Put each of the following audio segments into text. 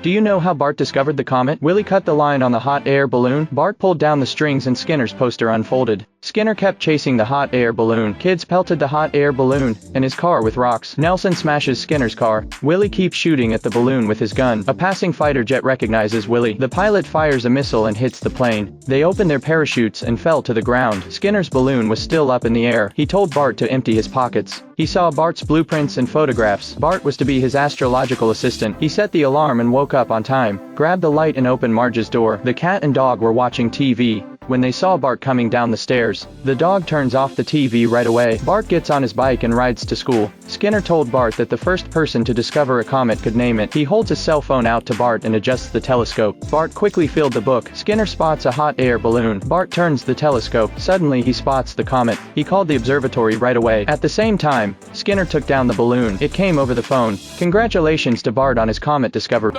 Do you know how Bart discovered the comet? Willie cut the line on the hot air balloon. Bart pulled down the strings and Skinner's poster unfolded. Skinner kept chasing the hot air balloon. Kids pelted the hot air balloon and his car with rocks. Nelson smashes Skinner's car. Willie keeps shooting at the balloon with his gun. A passing fighter jet recognizes Willie. The pilot fires a missile and hits the plane. They opened their parachutes and fell to the ground. Skinner's balloon was still up in the air. He told Bart to empty his pockets. He saw Bart's blueprints and photographs. Bart was to be his astrological assistant. He set the alarm and woke up on time, grabbed the light and opened Marge's door. The cat and dog were watching TV. When they saw Bart coming down the stairs, the dog turns off the TV right away. Bart gets on his bike and rides to school. Skinner told Bart that the first person to discover a comet could name it. He holds his cell phone out to Bart and adjusts the telescope. Bart quickly filled the book. Skinner spots a hot air balloon. Bart turns the telescope. Suddenly he spots the comet. He called the observatory right away. At the same time, Skinner took down the balloon. It came over the phone. Congratulations to Bart on his comet discovery.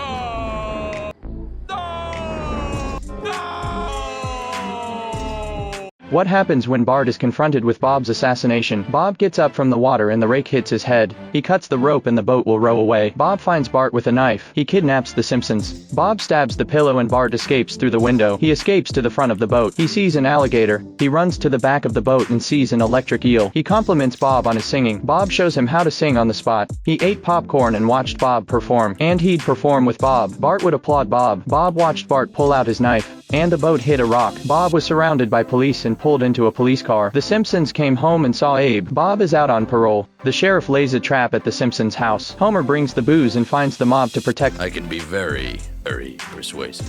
What happens when Bart is confronted with Bob's assassination? Bob gets up from the water and the rake hits his head. He cuts the rope and the boat will row away. Bob finds Bart with a knife. He kidnaps the Simpsons. Bob stabs the pillow and Bart escapes through the window. He escapes to the front of the boat. He sees an alligator. He runs to the back of the boat and sees an electric eel. He compliments Bob on his singing. Bob shows him how to sing on the spot. He ate popcorn and watched Bob perform. And he'd perform with Bob. Bart would applaud Bob. Bob watched Bart pull out his knife. And the boat hit a rock. Bob was surrounded by police and pulled into a police car. The Simpsons came home and saw Abe. Bob is out on parole. The sheriff lays a trap at the Simpsons' house. Homer brings the booze and finds the mob to protect. I can be very persuasive.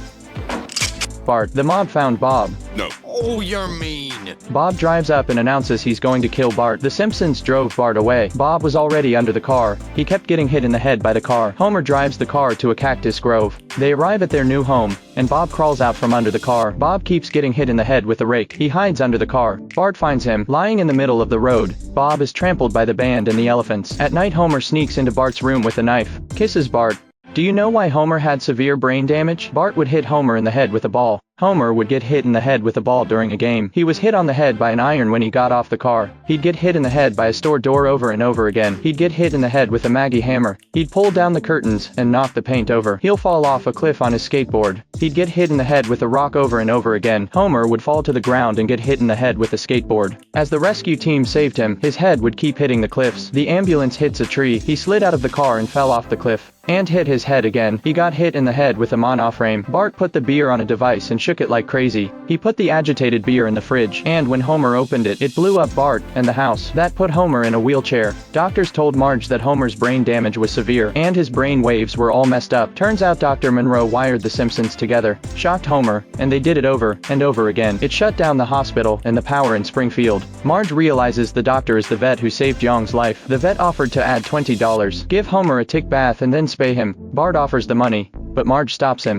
Bart. The mob found Bob. No. Oh, you're mean. Bob drives up and announces he's going to kill Bart. The Simpsons drove Bart away. Bob was already under the car. He kept getting hit in the head by the car. Homer drives the car to a cactus grove. They arrive at their new home, and Bob crawls out from under the car. Bob keeps getting hit in the head with a rake. He hides under the car. Bart finds him, lying in the middle of the road. Bob is trampled by the band and the elephants. At night, Homer sneaks into Bart's room with a knife, kisses Bart. Do you know why Homer had severe brain damage? Bart would hit Homer in the head with a ball. Homer would get hit in the head with a ball during a game. He was hit on the head by an iron when he got off the car. He'd get hit in the head by a store door over and over again. He'd get hit in the head with a Maggie hammer. He'd pull down the curtains and knock the paint over. He'll fall off a cliff on his skateboard. He'd get hit in the head with a rock over and over again. Homer would fall to the ground and get hit in the head with a skateboard. As the rescue team saved him, his head would keep hitting the cliffs. The ambulance hits a tree. He slid out of the car and fell off the cliff. And hit his head again. He got hit in the head with a monoframe. Bart put the beer on a device and shook it like crazy. He put the agitated beer in the fridge, and when Homer opened it, it blew up Bart and the house. That put Homer in a wheelchair. Doctors told Marge that Homer's brain damage was severe, and his brain waves were all messed up. Turns out Dr. Monroe wired the Simpsons together, shocked Homer, and they did it over and over again. It shut down the hospital and the power in Springfield. Marge realizes the doctor is the vet who saved Young's life. The vet offered to add $20, give Homer a tick bath and then spay him. Bart offers the money, but Marge stops him.